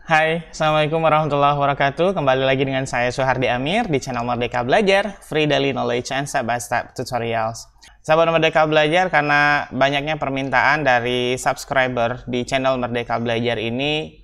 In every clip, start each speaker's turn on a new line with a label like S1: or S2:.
S1: Hai, Assalamualaikum warahmatullahi wabarakatuh. Kembali lagi dengan saya Suhardi Amir di channel Merdeka Belajar, Free Daily Knowledge and Step by Step Tutorials. Sahabat Merdeka Belajar, karena banyaknya permintaan dari subscriber di channel Merdeka Belajar ini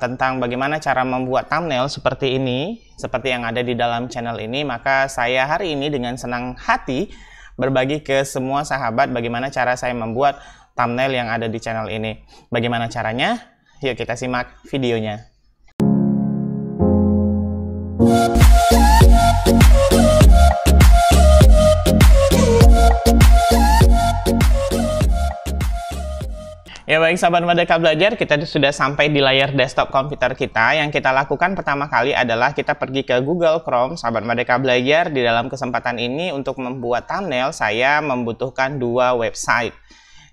S1: tentang bagaimana cara membuat thumbnail seperti ini, seperti yang ada di dalam channel ini, maka saya hari ini dengan senang hati berbagi ke semua sahabat bagaimana cara saya membuat thumbnail yang ada di channel ini. Bagaimana caranya? Yuk kita simak videonya. Ya baik sahabat Merdeka Belajar, kita sudah sampai di layar desktop komputer kita. Yang kita lakukan pertama kali adalah kita pergi ke Google Chrome. Sahabat Merdeka Belajar, di dalam kesempatan ini untuk membuat thumbnail saya membutuhkan dua website.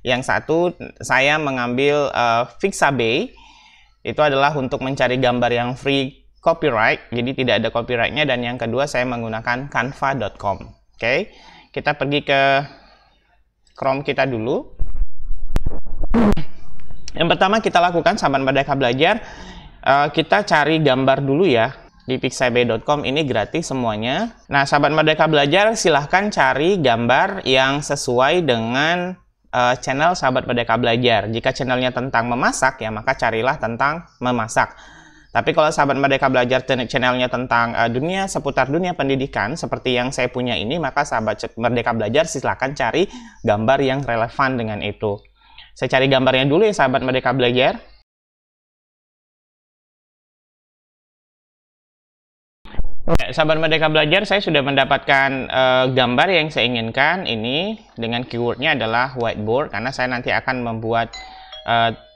S1: Yang satu saya mengambil Pixabay, itu adalah untuk mencari gambar yang free copyright, jadi tidak ada copyrightnya. Dan yang kedua saya menggunakan canva.com. Oke, kita pergi ke Chrome kita dulu. Yang pertama kita lakukan sahabat Merdeka Belajar, kita cari gambar dulu ya. Di pixabay.com ini gratis semuanya. Nah sahabat Merdeka Belajar, silahkan cari gambar yang sesuai dengan channel sahabat Merdeka Belajar. Jika channelnya tentang memasak ya, maka carilah tentang memasak. Tapi kalau sahabat Merdeka Belajar channelnya tentang seputar dunia pendidikan seperti yang saya punya ini, maka sahabat Merdeka Belajar silahkan cari gambar yang relevan dengan itu. Saya cari gambarnya dulu ya sahabat Merdeka Belajar. Oke, sahabat Merdeka Belajar, saya sudah mendapatkan gambar yang saya inginkan. Ini dengan keywordnya adalah whiteboard, karena saya nanti akan membuat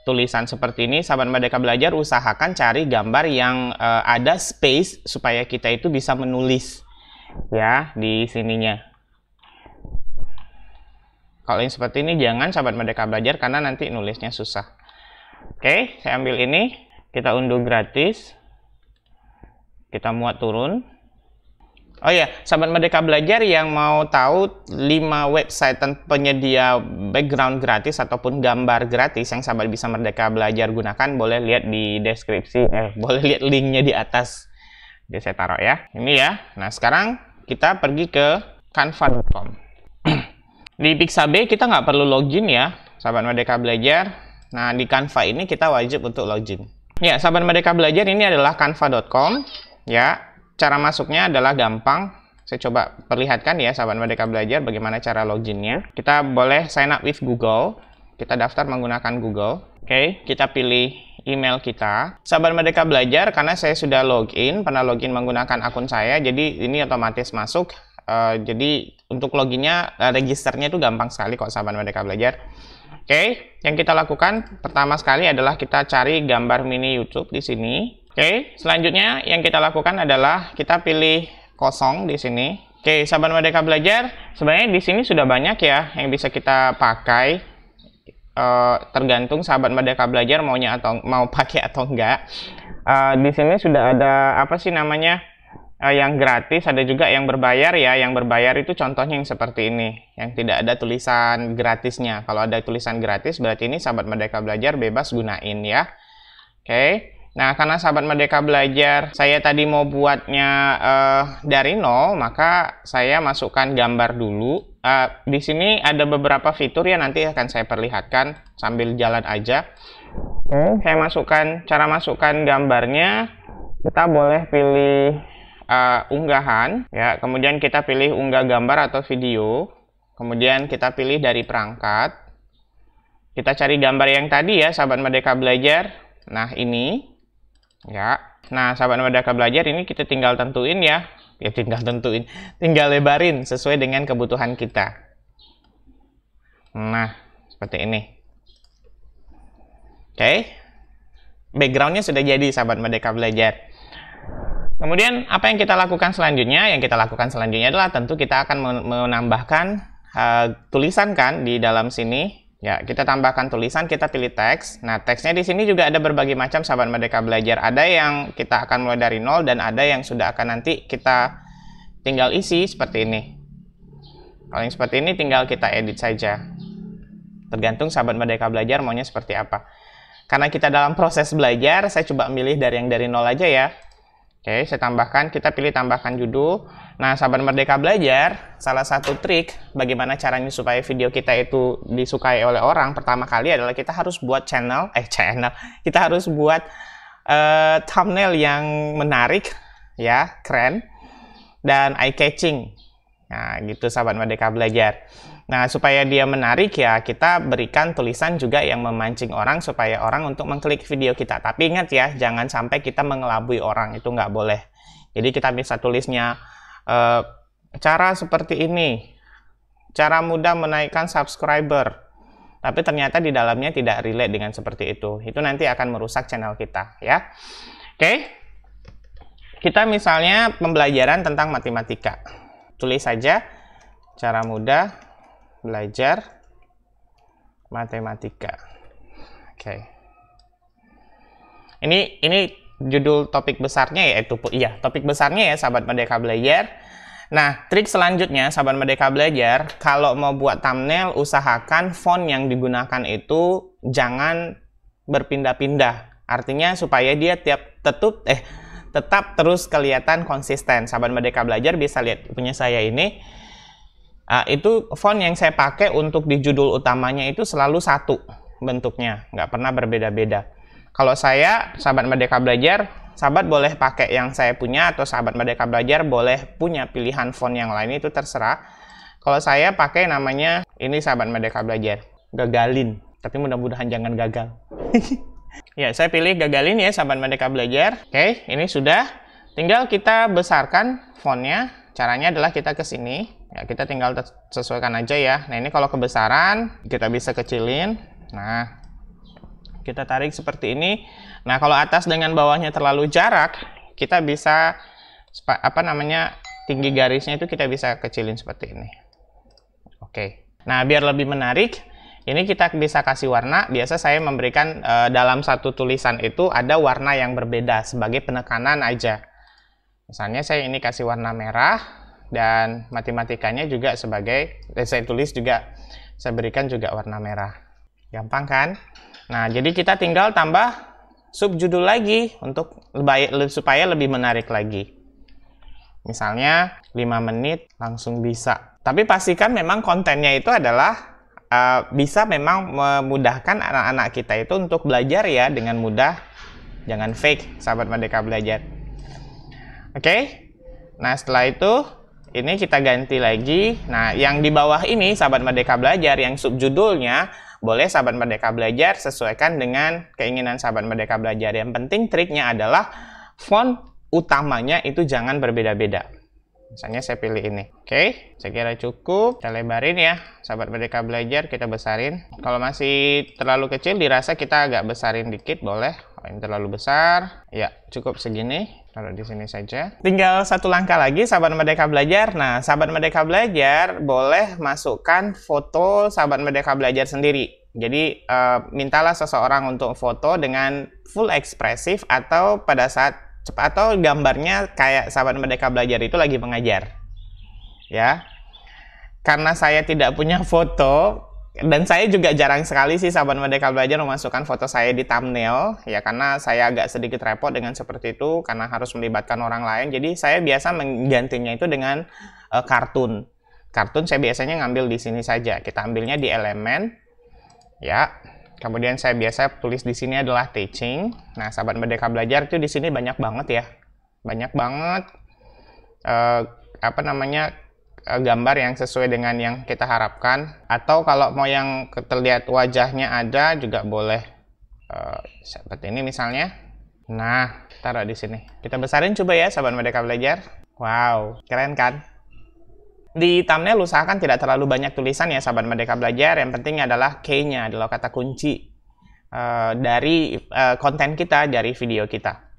S1: tulisan seperti ini. Sahabat Merdeka Belajar, usahakan cari gambar yang ada space supaya kita itu bisa menulis ya di sininya. Kalau yang seperti ini jangan sahabat Merdeka Belajar, karena nanti nulisnya susah. Oke, saya ambil ini, kita unduh gratis. Kita muat turun. Oh ya, sahabat Merdeka Belajar yang mau tahu 5 website penyedia background gratis ataupun gambar gratis yang sahabat bisa Merdeka Belajar gunakan, boleh lihat di deskripsi, boleh lihat linknya di atas. Jadi saya taruh ya. Ini ya. Nah sekarang kita pergi ke canva.com. Di Pixabay kita nggak perlu login ya, sahabat Merdeka Belajar. Nah di Canva ini kita wajib untuk login. Ya, sahabat Merdeka Belajar, ini adalah canva.com. Ya, cara masuknya adalah gampang. Saya coba perlihatkan ya sahabat Merdeka Belajar bagaimana cara loginnya. Kita boleh sign up with Google. Kita daftar menggunakan Google. Oke, kita pilih email kita. Sahabat Merdeka Belajar, karena saya sudah login, pernah login menggunakan akun saya, jadi ini otomatis masuk. Jadi untuk loginnya, registernya itu gampang sekali kok sahabat Merdeka Belajar. Oke, yang kita lakukan pertama sekali adalah kita cari gambar mini YouTube di sini. Oke, selanjutnya yang kita lakukan adalah kita pilih kosong di sini. Oke, sahabat Merdeka Belajar, sebenarnya di sini sudah banyak ya yang bisa kita pakai. Tergantung sahabat Merdeka Belajar maunya atau mau pakai atau enggak. Di sini sudah ada apa sih namanya? Yang gratis, ada juga yang berbayar ya. Yang berbayar itu contohnya yang seperti ini, yang tidak ada tulisan gratisnya. Kalau ada tulisan gratis berarti ini sahabat Merdeka Belajar bebas gunain ya. Oke. Nah, karena sahabat Merdeka Belajar saya tadi mau buatnya dari nol, maka saya masukkan gambar dulu. Di sini ada beberapa fitur ya, nanti akan saya perlihatkan sambil jalan aja. Saya masukkan, cara masukkan gambarnya, kita boleh pilih unggahan ya, kemudian kita pilih unggah gambar atau video, kemudian kita pilih dari perangkat, kita cari gambar yang tadi ya sahabat Merdeka Belajar. Nah ini ya, nah sahabat Merdeka Belajar, ini kita tinggal tentuin ya, tinggal lebarin sesuai dengan kebutuhan kita. Nah seperti ini. Oke, backgroundnya sudah jadi sahabat Merdeka Belajar. Kemudian apa yang kita lakukan selanjutnya? Yang kita lakukan selanjutnya adalah tentu kita akan menambahkan tulisan kan di dalam sini. Ya, kita tambahkan tulisan, kita pilih teks. Nah, teksnya di sini juga ada berbagai macam sahabat Merdeka Belajar. Ada yang kita akan mulai dari nol dan ada yang sudah akan nanti kita tinggal isi seperti ini. Kalau yang seperti ini tinggal kita edit saja. Tergantung sahabat Merdeka Belajar maunya seperti apa. karena kita dalam proses belajar, saya coba milih dari yang dari nol aja ya. Oke, saya tambahkan, kita pilih tambahkan judul. Nah, sahabat Merdeka Belajar, salah satu trik bagaimana caranya supaya video kita itu disukai oleh orang, pertama kali adalah kita harus buat kita harus buat thumbnail yang menarik, ya, keren, dan eye-catching. Nah, gitu sahabat Merdeka Belajar. Nah, supaya dia menarik ya, kita berikan tulisan juga yang memancing orang supaya orang untuk mengklik video kita. Tapi ingat ya, jangan sampai kita mengelabui orang, itu nggak boleh. Jadi kita bisa tulisnya, cara seperti ini, cara mudah menaikkan subscriber. Tapi ternyata di dalamnya tidak relate dengan seperti itu. Itu nanti akan merusak channel kita, ya. Oke, kita misalnya pembelajaran tentang matematika. Tulis saja, cara mudah belajar matematika. Oke. Ini judul topik besarnya yaitu topik besarnya ya sahabat Merdeka Belajar. Nah, trik selanjutnya sahabat Merdeka Belajar, kalau mau buat thumbnail usahakan font yang digunakan itu jangan berpindah-pindah. Artinya supaya dia tetap terus kelihatan konsisten. Sahabat Merdeka Belajar bisa lihat punya saya ini. Itu font yang saya pakai untuk di judul utamanya itu selalu satu bentuknya, nggak pernah berbeda-beda. Kalau saya, sahabat Merdeka Belajar, sahabat boleh pakai yang saya punya atau sahabat Merdeka Belajar boleh punya pilihan font yang lain, itu terserah. Kalau saya pakai namanya, ini sahabat Merdeka Belajar, Gagalin, tapi mudah-mudahan jangan gagal. Ya, saya pilih Gagalin ya sahabat Merdeka Belajar. Oke, ini sudah. Tinggal kita besarkan fontnya. Caranya adalah kita ke sini, ya kita tinggal sesuaikan aja ya. Nah ini kalau kebesaran kita bisa kecilin. Nah kita tarik seperti ini. Nah kalau atas dengan bawahnya terlalu jarak, kita bisa tinggi garisnya itu kita bisa kecilin seperti ini. Oke. Nah biar lebih menarik, ini kita bisa kasih warna. Biasa saya memberikan dalam satu tulisan itu ada warna yang berbeda sebagai penekanan aja. Misalnya saya ini kasih warna merah dan matematikanya juga sebagai saya tulis juga saya berikan juga warna merah. Gampang kan? Nah, jadi kita tinggal tambah subjudul lagi untuk supaya lebih menarik lagi. Misalnya 5 menit langsung bisa. Tapi pastikan memang kontennya itu adalah bisa memang memudahkan anak-anak kita itu untuk belajar ya dengan mudah. Jangan fake, sahabat Merdeka Belajar. Oke, nah setelah itu ini kita ganti lagi. Nah yang di bawah ini sahabat Merdeka Belajar yang subjudulnya boleh sahabat Merdeka Belajar sesuaikan dengan keinginan sahabat Merdeka Belajar. Yang penting triknya adalah font utamanya itu jangan berbeda-beda. Misalnya saya pilih ini. Oke, saya kira cukup. Kita lebarin ya sahabat Merdeka Belajar, kita besarin. Kalau masih terlalu kecil dirasa kita agak besarin dikit boleh. Ini terlalu besar. Ya, cukup segini. Taruh di sini saja. Tinggal satu langkah lagi sahabat Merdeka Belajar. Nah, sahabat Merdeka Belajar boleh masukkan foto sahabat Merdeka Belajar sendiri. Jadi, mintalah seseorang untuk foto dengan full ekspresif atau pada saat atau gambarnya kayak sahabat Merdeka Belajar itu lagi mengajar. Ya. Karena saya tidak punya foto, dan saya juga jarang sekali sih sahabat Merdeka Belajar memasukkan foto saya di thumbnail ya, karena saya agak sedikit repot dengan seperti itu karena harus melibatkan orang lain. Jadi saya biasa menggantinya itu dengan kartun. Kartun saya biasanya ngambil di sini saja. Kita ambilnya di elemen ya. Kemudian saya biasa tulis di sini adalah teaching. Nah, sahabat Merdeka Belajar itu di sini banyak banget ya. Banyak banget gambar yang sesuai dengan yang kita harapkan, atau kalau mau yang terlihat wajahnya ada juga boleh seperti ini misalnya. Nah, taruh di sini. Kita besarin coba ya sahabat Merdeka Belajar. Wow, keren kan? Di thumbnail usahakan tidak terlalu banyak tulisan ya sahabat Merdeka Belajar. Yang penting adalah key-nya, adalah kata kunci dari konten kita, dari video kita.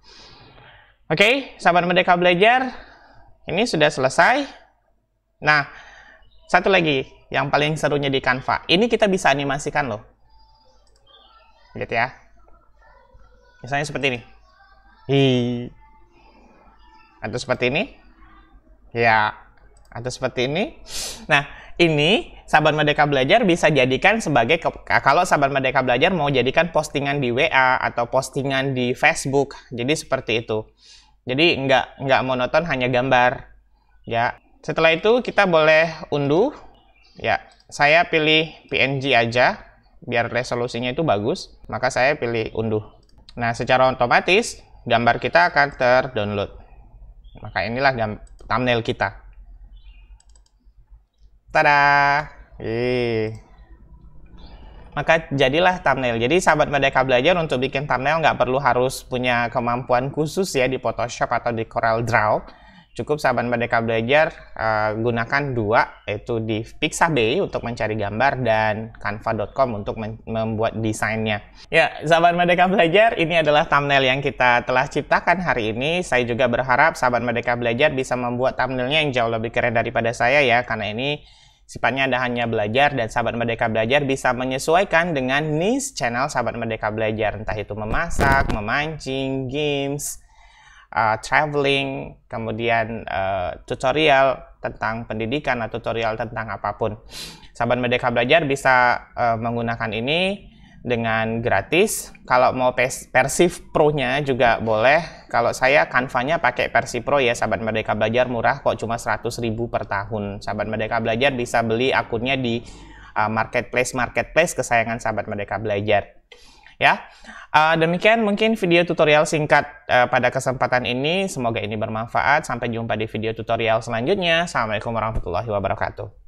S1: Oke, sahabat Merdeka Belajar, ini sudah selesai. Nah, satu lagi yang paling serunya di Canva. Ini kita bisa animasikan loh. Lihat ya. Misalnya seperti ini. Atau seperti ini. Ya, atau seperti ini. Nah, ini sahabat Merdeka Belajar bisa jadikan sebagai, kalau sahabat Merdeka Belajar mau jadikan postingan di WA atau postingan di Facebook. Jadi seperti itu. Jadi nggak monoton hanya gambar. Ya. Setelah itu kita boleh unduh. Ya, saya pilih PNG aja biar resolusinya itu bagus. Maka saya pilih unduh. Nah, secara otomatis gambar kita akan terdownload. Maka inilah thumbnail kita. Tada! Maka jadilah thumbnail. Jadi sahabat Merdeka Belajar untuk bikin thumbnail nggak perlu harus punya kemampuan khusus ya di Photoshop atau di Corel Draw. Cukup sahabat Merdeka Belajar gunakan dua, yaitu di Pixabay untuk mencari gambar dan canva.com untuk membuat desainnya. Ya, sahabat Merdeka Belajar, ini adalah thumbnail yang kita telah ciptakan hari ini. Saya juga berharap sahabat Merdeka Belajar bisa membuat thumbnailnya yang jauh lebih keren daripada saya ya, karena ini sifatnya Anda hanya belajar dan sahabat Merdeka Belajar bisa menyesuaikan dengan niche channel sahabat Merdeka Belajar. Entah itu memasak, memancing, games, traveling, kemudian tutorial tentang pendidikan atau tutorial tentang apapun. Sahabat Merdeka Belajar bisa menggunakan ini dengan gratis. Kalau mau versi Pro-nya juga boleh. Kalau saya Canva-nya pakai versi Pro ya, sahabat Merdeka Belajar, murah kok, cuma 100.000 per tahun. Sahabat Merdeka Belajar bisa beli akunnya di marketplace kesayangan sahabat Merdeka Belajar. Ya, demikian mungkin video tutorial singkat pada kesempatan ini. Semoga ini bermanfaat. Sampai jumpa di video tutorial selanjutnya. Assalamualaikum warahmatullahi wabarakatuh.